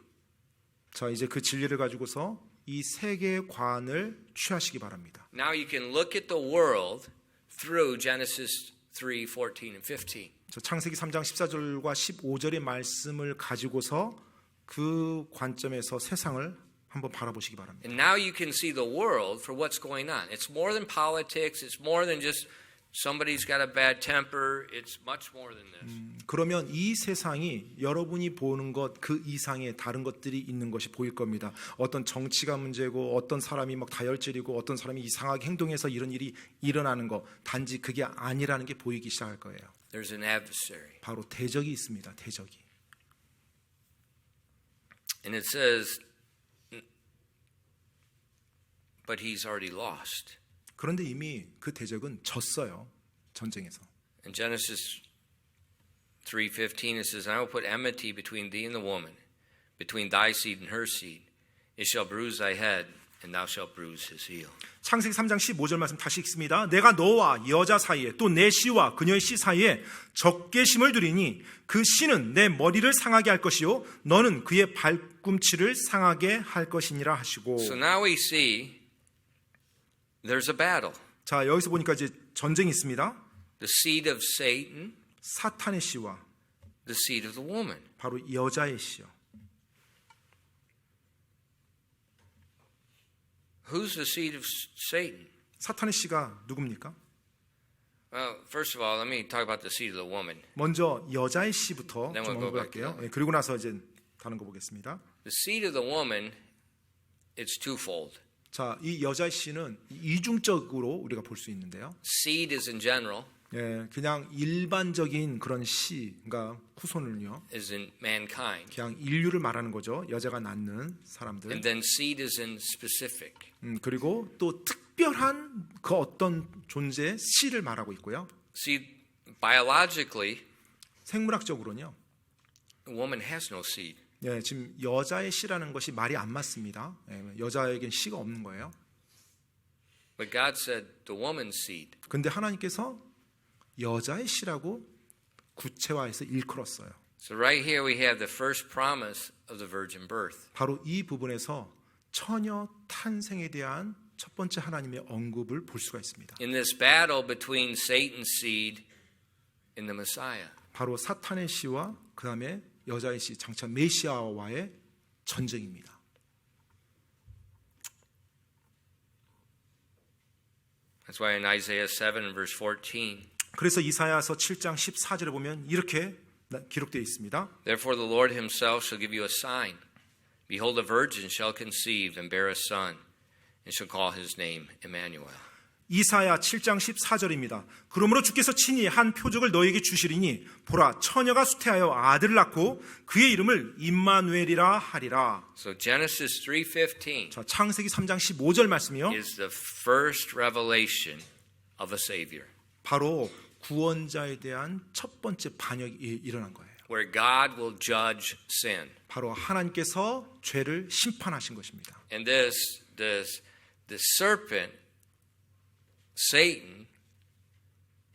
자, 이제 그 진리를 가지고서 이 세계관을 취하시기 바랍니다. Now you can look at the world through Genesis 3, 14 and 15. 자, 창세기 3장 14절과 15절의 말씀을 가지고서 그 관점에서 세상을 한번 바라보시기 바랍니다. And now you can see the world for what's going on. It's more than politics. It's more than just somebody's got a bad temper. It's much more than this. 그러면 이 세상이 여러분이 보는 것 그 이상의 다른 것들이 있는 것이 보일 겁니다. 어떤 정치가 문제고 어떤 사람이 막 다혈질이고 어떤 사람이 이상하게 행동해서 이런 일이 일어나는 것 단지 그게 아니라는 게 보이기 시작할 거예요. There's an adversary. 바로 대적이 있습니다. 대적이. And it says, but he's already lost. 그런데 이미 그 대적은 졌어요. 전쟁에서. In Genesis 3:15 it says, I will put enmity between thee and the woman, between thy seed and her seed. It shall bruise thy head, and thou shalt bruise his heel. 창세기 3장 15절 말씀 다시 읽습니다. 내가 너와 여자 사이에 또 내 씨와 그녀의 씨 사이에 적개심을 두리니 그 씨는 내 머리를 상하게 할 것이요 너는 그의 발꿈치를 상하게 할 것이니라 하시고. So now we see there's a battle. 자, 여기서 보니까 이제 전쟁이 있습니다. The seed of Satan, 사탄의 씨와 the seed of the woman. 바로 여자의 씨요. Who's the seed of Satan? 사탄의 씨가 누굽니까? Well, first of all, let me talk about the seed of the woman. 먼저 여자의 씨부터 Then 좀 we'll go back 언급할게요. to 예, 그리고 나서 이제 다른 거 보겠습니다. The seed of the woman, it's twofold. 자, 이 여자의 씨는 이중적으로 우리가 볼 수 있는데요. Seed is in general, 예, 그냥 일반적인 그런 씨, 그러니까 후손을요. is in mankind. 그냥 인류를 말하는 거죠. 여자가 낳는 사람들. And then seed is in specific. 그리고 또 특별한 그 어떤 존재의 씨를 말하고 있고요. See, biologically, 생물학적으로는요. the woman has no seed. 예, 지금 여자의 씨라는 것이 말이 안 맞습니다. 예, 여자에겐 씨가 없는 거예요. But God said the woman's seed. 근데 하나님께서 여자의 씨라고 구체화해서 일컬었어요. So right here we have the first promise of the virgin birth. 바로 이 부분에서 처녀 탄생에 대한 첫 번째 하나님의 언급을 볼 수가 있습니다. In this battle between Satan's seed and the Messiah. 바로 사탄의 씨와 그 다음에 여자의 씨, 장차 메시아와의 전쟁입니다. That's why in Isaiah 7 and verse 14, 그래서 이사야서 7장 14절에 보면 이렇게 기록되어 있습니다. Therefore the Lord himself shall give you a sign. Behold, a virgin shall conceive and bear a son, and shall call his name Emmanuel. 이사야 7장 14절입니다. 그러므로 주께서 친히 한 표적을 너에게 주시리니 보라 처녀가 수태하여 아들을 낳고 그의 이름을 임마누엘이라 하리라. So Genesis 3:15 자, 창세기 3장 15절 말씀이요. is the first revelation of a Savior, 바로 구원자에 대한 첫 번째 반역이 일어난 거예요. where God will judge sin. 바로 하나님께서 죄를 심판하신 것입니다. And the serpent, Satan,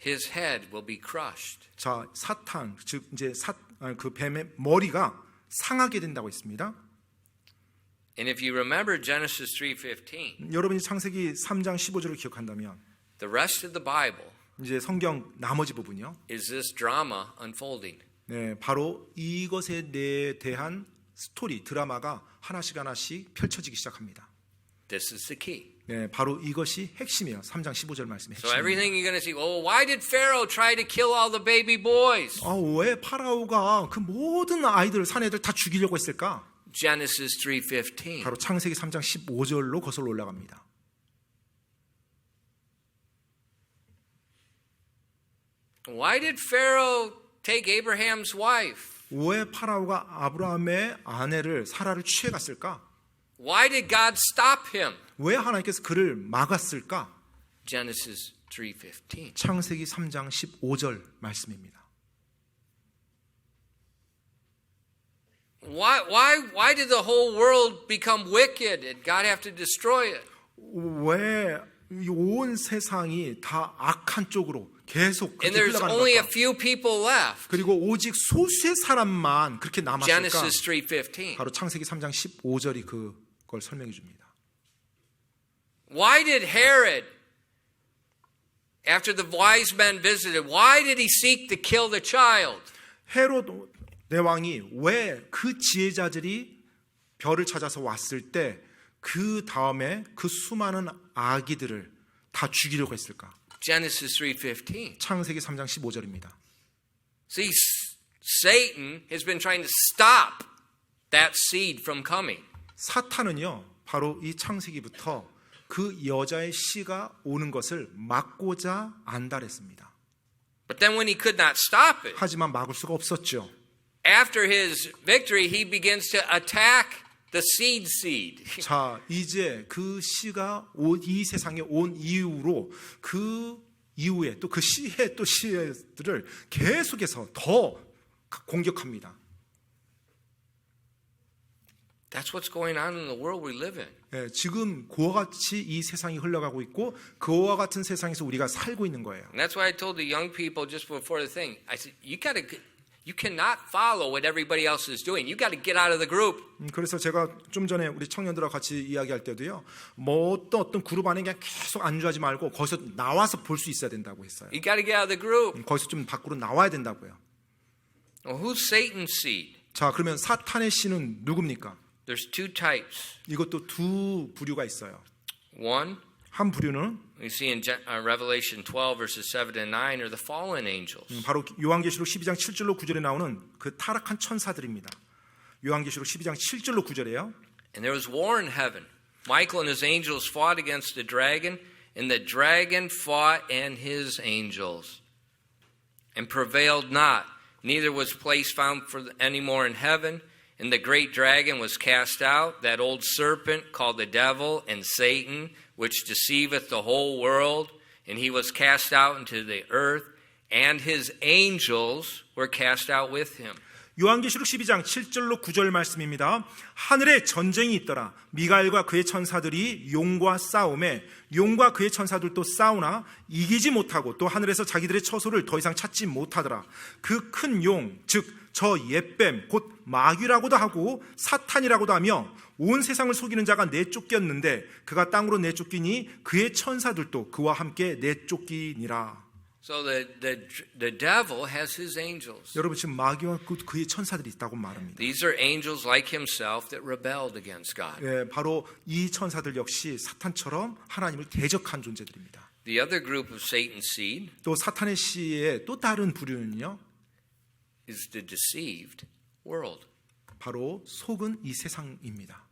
his head will be crushed. 자, 사탄 즉 이제 그 뱀의 머리가 상하게 된다고 했습니다. And if you remember Genesis 3:15, 여러분이 창세기 3장 15절을 기억한다면 the rest of the Bible 이제 성경 나머지 부분이요. is this drama unfolding. 네, 바로 이것에 대한 스토리, 드라마가 하나씩 하나씩 펼쳐지기 시작합니다. This is the key. 네, 바로 이것이 핵심이에요. 3장 15절 말씀의 So 핵심. everything you're going to see, oh, why did Pharaoh try to kill all the baby boys? 왜 파라오가 그 모든 아이들, 사내들 다 죽이려고 했을까? Genesis 3:15. 바로 창세기 3장 15절로 거슬러 올라갑니다. Why did Pharaoh take Abraham's wife? 왜 파라오가 아브라함의 아내를 사라를 취해 갔을까? Why did God stop him? 왜 하나님께서 그를 막았을까? Genesis 3:15. 창세기 3장 15절 말씀입니다. Why did the whole world become wicked and God have to destroy it? 왜 온 세상이 다 악한 쪽으로 계속 And 그렇게 there's only a 흘러가는 걸까? few people left. 그리고 오직 소수의 사람만 그렇게 남았을까? Genesis 3:15. 바로 창세기 3장 15절이 그걸 설명해 줍니다. Why did Herod, after the wise men visited, why did he seek to kill the child? 헤롯 대왕이 왜 그 지혜자들이 별을 찾아서 왔을 때 그 다음에 그 수많은 아기들을 다 죽이려고 했을까? Genesis 3:15. 창세기 3장 15절입니다. See, Satan has been trying to stop that seed from coming. 사탄은요, 바로 이 창세기부터 그 여자의 씨가 오는 것을 막고자 안달했습니다. But then when he could not stop it, 하지만 막을 수가 없었죠. after his victory, he begins to attack the seed. 자, 이제 그 씨가 이 세상에 온 이후로 그 이후에 또 그 씨의 또 씨들을 계속해서 더 공격합니다. That's what's going on in the world we live in. 예, 지금 그와 같이 이 세상이 흘러가고 있고 그와 같은 세상에서 우리가 살고 있는 거예요. And that's why I told the young people just before the thing, I said, you cannot follow what everybody else is doing. You got to get out of the group. 그래서 제가 좀 전에 우리 청년들하고 같이 이야기할 때도요. 뭐 어떤 그룹 안에 그냥 계속 안주하지 말고 거기서 나와서 볼 수 있어야 된다고 했어요. You got to get out of the group. 거기서 좀 밖으로 나와야 된다고요. Well, who's Satan's seed? 자, 그러면 사탄의 씨는 누굽니까? There's two types. 이것도 두 부류가 있어요. One, 한 부류는 we see in Revelation 12 verses 7 and 9 are the fallen angels. 바로 요한계시록 12장 7절로 9절에 나오는 그 타락한 천사들입니다. 요한계시록 12장 7절로 9절에요. And there was war in heaven. Michael and his angels fought against the dragon, and the dragon fought and his angels, and prevailed not. Neither was place found for any more in heaven. And the great dragon was cast out, that old serpent called the devil and Satan, which deceiveth the whole world. And he was cast out into the earth, and his angels were cast out with him. 요한계시록 12장 7절로 9절 말씀입니다. 하늘에 전쟁이 있더라. 미가엘과 그의 천사들이 용과 싸움에 용과 그의 천사들도 싸우나 이기지 못하고 또 하늘에서 자기들의 처소를 더 이상 찾지 못하더라. 그 큰 용, 즉 저 옛뱀 곧 마귀라고도 하고 사탄이라고도 하며 온 세상을 속이는 자가 내쫓겼는데 그가 땅으로 내쫓기니 그의 천사들도 그와 함께 내쫓기니라. So the devil has his angels. 여러분 지금 마귀와 그의 천사들이 있다고 말합니다. These are angels like himself that rebelled against God. 예, 바로 이 천사들 역시 사탄처럼 하나님을 대적한 존재들입니다. The other group of Satan's seed 또 사탄의 씨의 또 다른 부류는요. is the deceived world. 바로 속은 이 세상입니다.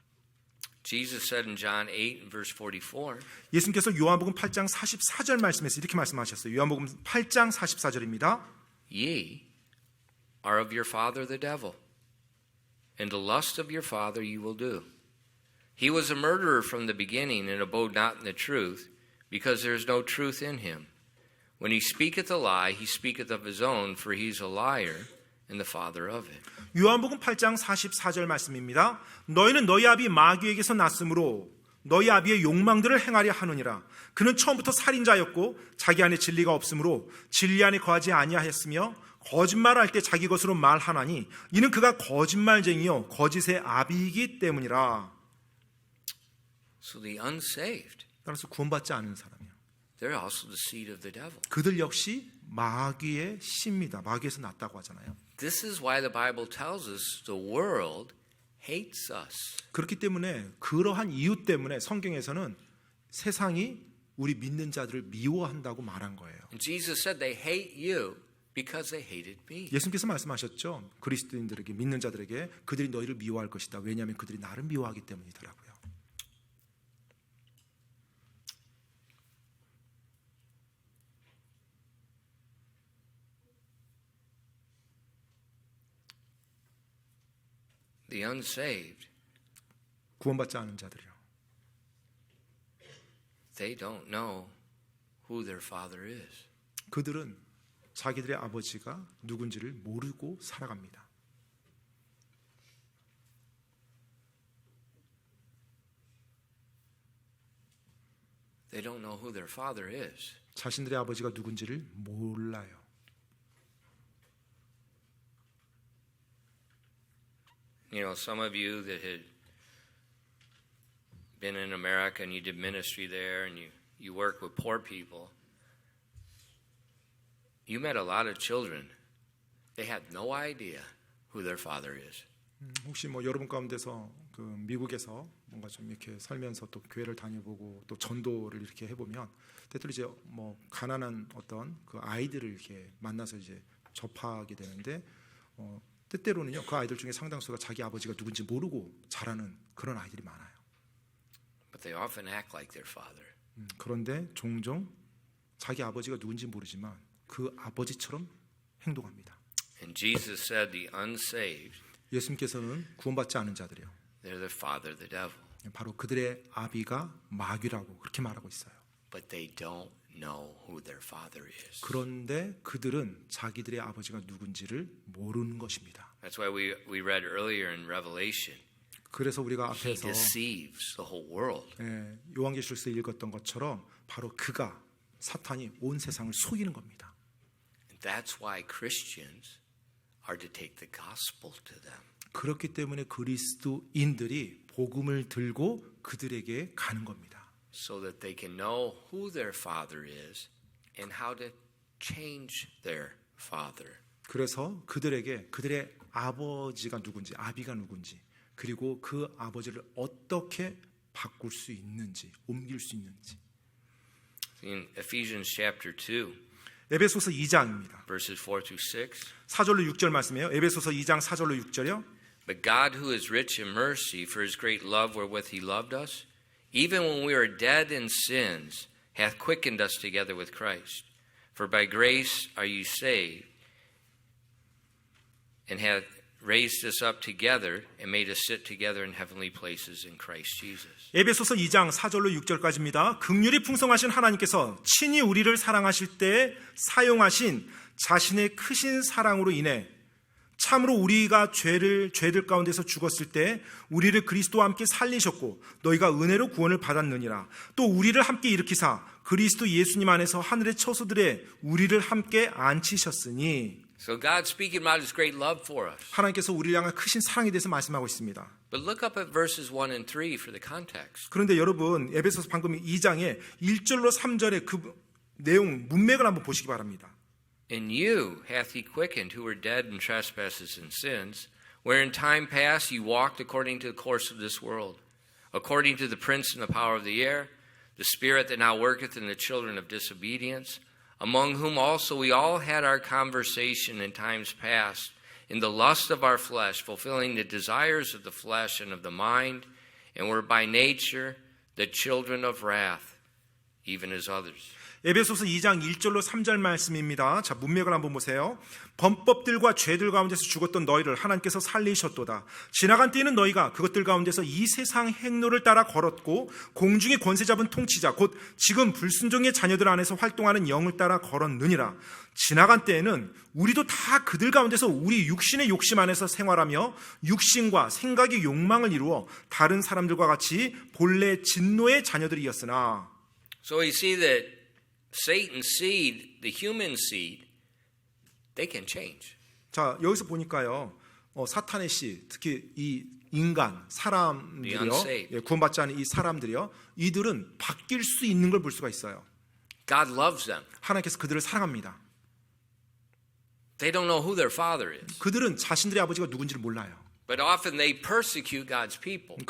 Jesus said in John 8 and verse 44, 예수님께서 요한복음 8장 44절 말씀에서 이렇게 말씀하셨어요. 요한복음 8장 44절입니다. Ye are of your father the devil, and the lust of your father you will do. He was a murderer from the beginning and abode not in the truth, because there is no truth in him. When he speaketh a lie, he speaketh of his own, for he is a liar and the father of it. 요한복음 8장 44절 말씀입니다. 너희는 너희 아비 마귀에게서 났으므로 너희 아비의 욕망들을 행하려 하느니라. 그는 처음부터 살인자였고 자기 안에 진리가 없으므로 진리 안에 거하지 아니하였으며 거짓말할 때 자기 것으로 말하나니 이는 그가 거짓말쟁이요 거짓의 아비이기 때문이라. So the unsaved, 따라서 구원받지 않은 사람이요. they're also the seed of the devil. 그들 역시 마귀의 씨입니다. 마귀에서 났다고 하잖아요. This is why the Bible tells us the world hates us. 그렇기 때문에 그러한 이유 때문에 성경에서는 세상이 우리 믿는 자들을 미워한다고 말한 거예요. And Jesus said they hate you because they hated me. 예수님께서 말씀하셨죠. 그리스도인들에게 믿는 자들에게 그들이 너희를 미워할 것이다. 왜냐하면 그들이 나를 미워하기 때문이더라고요. The unsaved, 구원받지 않은 자들이요. they don't know who their father is. 그들은 자기들의 아버지가 누군지를 모르고 살아갑니다. They don't know who their father is. 자신들의 아버지가 누군지를 몰라요. You know, some of you that had been in America and you did ministry there and you work with poor people, you met a lot of children. They had no idea who their father is. 혹시 뭐 여러분 가운데서 그 미국에서 뭔가 좀 이렇게 살면서 또 교회를 다녀보고 또 전도를 이렇게 해보면 때때로 이제 뭐 가난한 어떤 그 아이들을 이렇게 만나서 이제 접하게 되는데 때때로는요 그 아이들 중에 상당수가 자기 아버지가 누군지 모르고 자라는 그런 아이들이 많아요. But they often act like their father. 그런데 종종 자기 아버지가 누군지 모르지만 그 아버지처럼 행동합니다. And Jesus said the unsaved, 예수님께서는 구원받지 않은 자들이요. they're the father, the devil. 바로 그들의 아비가 마귀라고 그렇게 말하고 있어요. But they don't know who their father is. 그런데 그들은 자기들의 아버지가 누군지를 모르는 것입니다. That's why we read earlier in Revelation. 그래서 우리가 He 앞에서 deceives the whole world. 요한계시록에서 읽었던 것처럼 바로 그가 사탄이 온 세상을 속이는 겁니다. That's why Christians are to take the gospel to them. 그렇기 때문에 그리스도인들이 복음을 들고 그들에게 가는 겁니다. So that they can know who their father is and how to change their father. 그래서 그들에게 그들의 아버지가 누군지, 아비가 누군지, 그리고 그 아버지를 어떻게 바꿀 수 있는지, 옮길 수 있는지 in Ephesians chapter 2, 에베소서 2장입니다. verses 4 through 6. 4절로 6절 말씀이에요. 에베소서 2장 4절로 6절이요. But God, who is rich in mercy, for his great love wherewith he loved us, even when we were dead in sins, hath quickened us together with Christ. For by grace are ye saved, and hath raised us up together and made us sit together in heavenly places in Christ Jesus. 에베소서 2장 4절로 6절까지입니다. 긍휼이 풍성하신 하나님께서 친히 우리를 사랑하실 때 사용하신 자신의 크신 사랑으로 인해 참으로 우리가 죄들 가운데서 죽었을 때 우리를 그리스도와 함께 살리셨고 너희가 은혜로 구원을 받았느니라. 또 우리를 함께 일으키사 그리스도 예수님 안에서 하늘의 처소들에 우리를 함께 앉히셨으니. So God's speaking about his great love for us. 하나님께서 우리를 향한 크신 사랑에 대해서 말씀하고 있습니다. But look up at verses 1 and 3 for the context. 그런데 여러분 에베소서 방금 2장에 1절로 3절의 그 내용 문맥을 한번 보시기 바랍니다. In you hath he quickened who were dead in trespasses and sins, where in time past ye walked according to the course of this world, according to the prince and the power of the air, the spirit that now worketh in the children of disobedience, among whom also we all had our conversation in times past, in the lust of our flesh, fulfilling the desires of the flesh and of the mind, and were by nature the children of wrath, even as others. 에베소서 2장 1절로 3절 말씀입니다. 자, 문맥을 한번 보세요. 범법들과 죄들 가운데서 죽었던 너희를 하나님께서 살리셨도다. 지나간 때에는 너희가 그것들 가운데서 이 세상 행로를 따라 걸었고 공중의 권세 잡은 통치자 곧 지금 불순종의 자녀들 안에서 활동하는 영을 따라 걸었느니라. 지나간 때에는 우리도 다 그들 가운데서 우리 육신의 욕심 안에서 생활하며 육신과 생각의 욕망을 이루어 다른 사람들과 같이 본래 진노의 자녀들이었으나. So we see that Satan's seed, the human seed, they can change. 자, 여기서 보니까요. 사탄의 씨, 특히 이 인간, 사람들이요. 구원받지 않은 이 사람들이요. 이들은 바뀔 수 있는 걸 볼 수가 있어요. God loves them. 하나님께서 그들을 사랑합니다. They don't know who their father is. 그들은 자신들의 아버지가 누군지를 몰라요. But often they persecute God's people.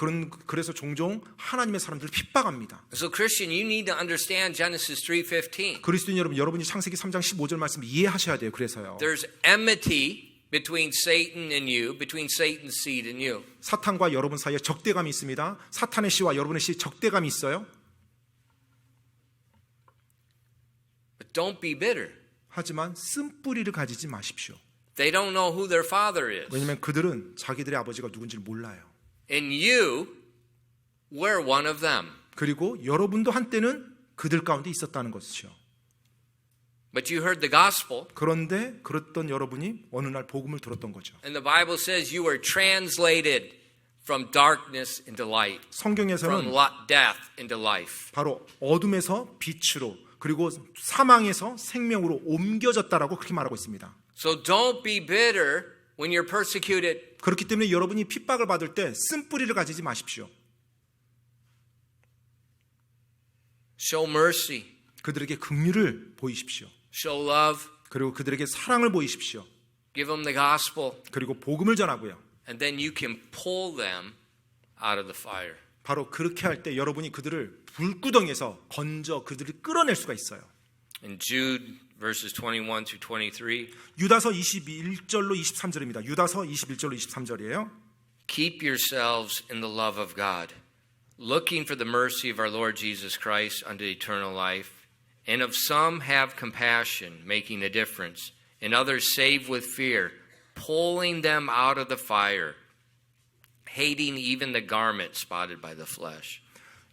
그래서 종종 하나님의 사람들을 핍박합니다. So Christian, you need to understand Genesis 3:15. 그리스도인 여러분, 여러분이 창세기 3장 15절 말씀 이해하셔야 돼요. 그래서요. There's enmity between Satan and you, between Satan's seed and you. 사탄과 여러분 사이에 적대감이 있습니다. 사탄의 씨와 여러분의 씨 적대감이 있어요. But don't be bitter. 하지만 쓴뿌리를 가지지 마십시오. They don't know who their father is. 왜냐하면 그들은 자기들의 아버지가 누군지를 몰라요. And you were one of them. 그리고 여러분도 한때는 그들 가운데 있었다는 것이죠. But you heard the gospel. 그런데 그랬던 여러분이 어느 날 복음을 들었던 거죠. And the Bible says you were translated from darkness into light, 성경에서는 from death into life. 바로 어둠에서 빛으로 그리고 사망에서 생명으로 옮겨졌다라고 그렇게 말하고 있습니다. So don't be bitter when you're persecuted. 그렇기 때문에 여러분이 핍박을 받을 때 쓴뿌리를 가지지 마십시오. Show mercy. 그들에게 긍휼을 보이십시오. Show love. 그리고 그들에게 사랑을 보이십시오. Give them the gospel. 그리고 복음을 전하고요. And then you can pull them out of the fire. 바로 그렇게 할 때 여러분이 그들을 불구덩이에서 건져 그들을 끌어낼 수가 있어요. In Jude verses 21 through 23. 유다서 21절로 23절입니다. 유다서 21절로 23절이에요. Keep yourselves in the love of God, looking for the mercy of our Lord Jesus Christ unto eternal life. And of some have compassion, making a difference. And others save with fear, pulling them out of the fire, hating even the garment spotted by the flesh.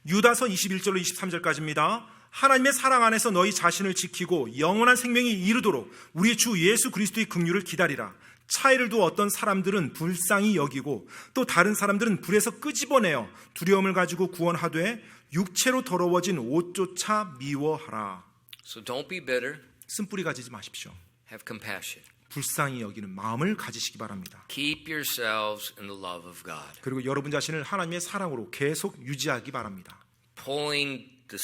유다서 21절로 23절까지입니다. 하나님의 사랑 안에서 너희 자신을 지키고 영원한 생명이 이르도록 우리 주 예수 그리스도의 긍휼을 기다리라. 차이를 두어 어떤 사람들은 불쌍히 여기고 또 다른 사람들은 불에서 끄집어내어 두려움을 가지고 구원하되 육체로 더러워진 옷조차 미워하라. So don't be bitter. 쓴뿌리 가지지 마십시오. Have compassion. 불쌍히 여기는 마음을 가지시기 바랍니다. Keep yourselves in the love of God. 그리고 여러분 자신을 하나님의 사랑으로 계속 유지하기 바랍니다. Pulling the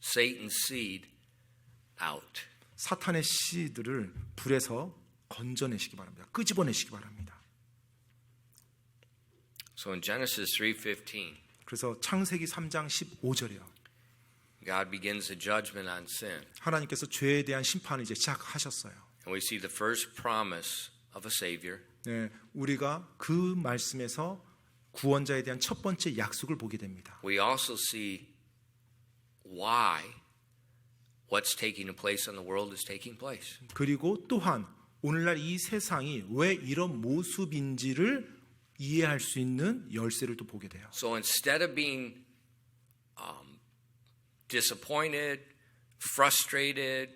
Satan's seed out. 사탄의 씨들을 불에서 건져내시기 바랍니다. 끄집어내시기 바랍니다. So in Genesis 3:15, 그래서 창세기 3장 15절이요. God begins the judgment on sin. 하나님께서 죄에 대한 심판을 이제 시작하셨어요. And we see the first promise of a Savior. 네, 우리가 그 말씀에서 구원자에 대한 첫 번째 약속을 보게 됩니다. We also see why what's taking place in the world is taking place. 그리고 또한 오늘날 이 세상이 왜 이런 모습인지를 이해할 수 있는 열쇠를 또 보게 돼요. So instead of being disappointed, frustrated,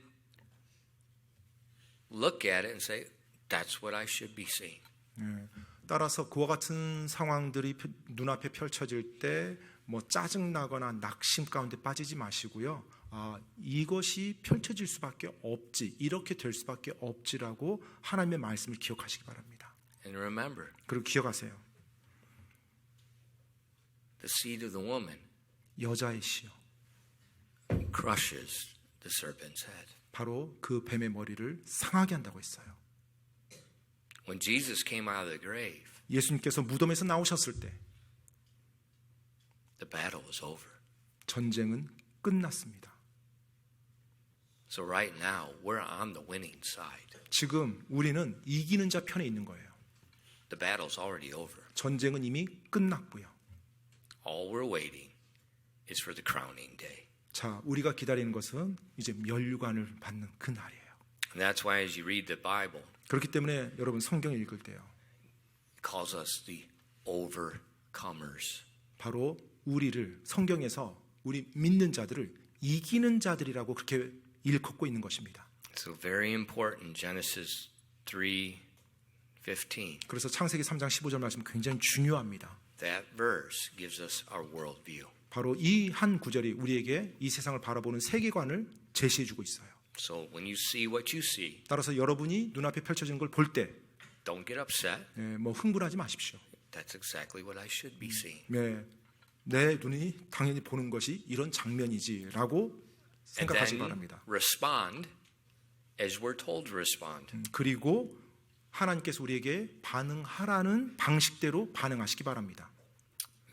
look at it and say, that's what I should be seeing. 따라서 그와 같은 상황들이 눈앞에 펼쳐질 때 뭐 짜증나거나 낙심 가운데 빠지지 마시고요. 이것이 펼쳐질 수밖에 없지, 이렇게 될 수밖에 없지라고 하나님의 말씀을 기억하시기 바랍니다. And remember, 그리고 기억하세요. the seed of the woman 여자의 씨요, crushes the serpent's head. 바로 그 뱀의 머리를 상하게 한다고 했어요. When Jesus came out of the grave, 예수님께서 무덤에서 나오셨을 때 the battle was over. 전쟁은 끝났습니다. So right now, we're on the winning side. 지금 우리는 이기는 자 편에 있는 거예요. The battle's already over. 전쟁은 이미 끝났고요. All we're waiting is for the crowning day. 자, 우리가 기다리는 것은 이제 면류관을 받는 그 날이에요. And that's why as you read the Bible, 그렇기 때문에 여러분 성경을 읽을 때요, it calls us the overcomers. 바로 우리를 성경에서 우리 믿는 자들을 이기는 자들이라고 그렇게 일컫고 있는 것입니다. So very important, Genesis 3:15. 그래서 창세기 3장 15절 말씀 굉장히 중요합니다. That verse gives us our worldview. 바로 이 한 구절이 우리에게 이 세상을 바라보는 세계관을 제시해주고 있어요. So when you see what you see, 따라서 여러분이 눈앞에 펼쳐지는 걸 볼 때 don't get upset. 뭐 흥분하지 마십시오. That's exactly what I should be seeing. 네, 내 눈이 당연히 보는 것이 이런 장면이지라고 And 생각하시기 then 바랍니다. respond as we're told to respond. 그리고 하나님께서 우리에게 반응하라는 방식대로 반응하시기 바랍니다.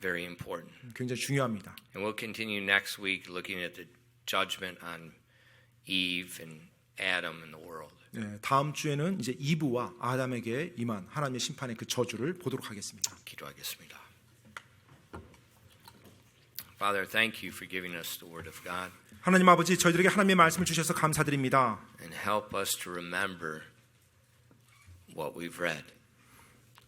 Very important. 굉장히 중요합니다. And we'll continue next week looking at the judgment on Eve and Adam and the world. 네, 다음 주에는 이제 이브와 아담에게 임한 하나님의 심판의 그 저주를 보도록 하겠습니다. 기도하겠습니다. Father, thank you for giving us the word of God 하나님 아버지, 저희들에게 하나님의 말씀을 주셔서 감사드립니다. and help us to remember what we've read.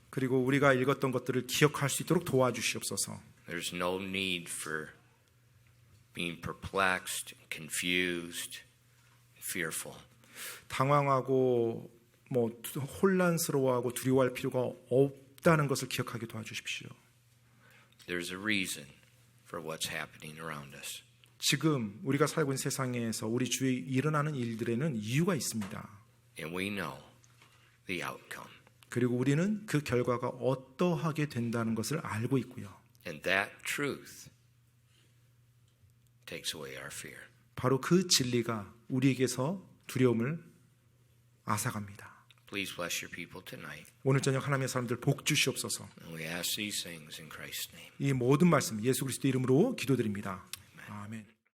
그리고 우리가 읽었던 것들을 기억할 수 있도록 도와주시옵소서. There's no need for being perplexed, confused, fearful. 당황하고 뭐 혼란스러워하고 두려워할 필요가 없다는 것을 기억하게 도와주십시오. There's a reason for what's happening around us. 지금 우리가 살고 있는 세상에서 우리 주위에 일어나는 일들에는 이유가 있습니다. And we know the outcome. 그리고 우리는 그 결과가 어떠하게 된다는 것을 알고 있고요. And that truth takes away our fear. 바로 그 진리가 우리에게서 두려움을 앗아갑니다. Please bless your people tonight. 오늘 저녁 하나님의 사람들 복 주시옵소서. And we ask these things in Christ's name. 이 모든 말씀 예수 그리스도 이름으로 기도드립니다. 아멘.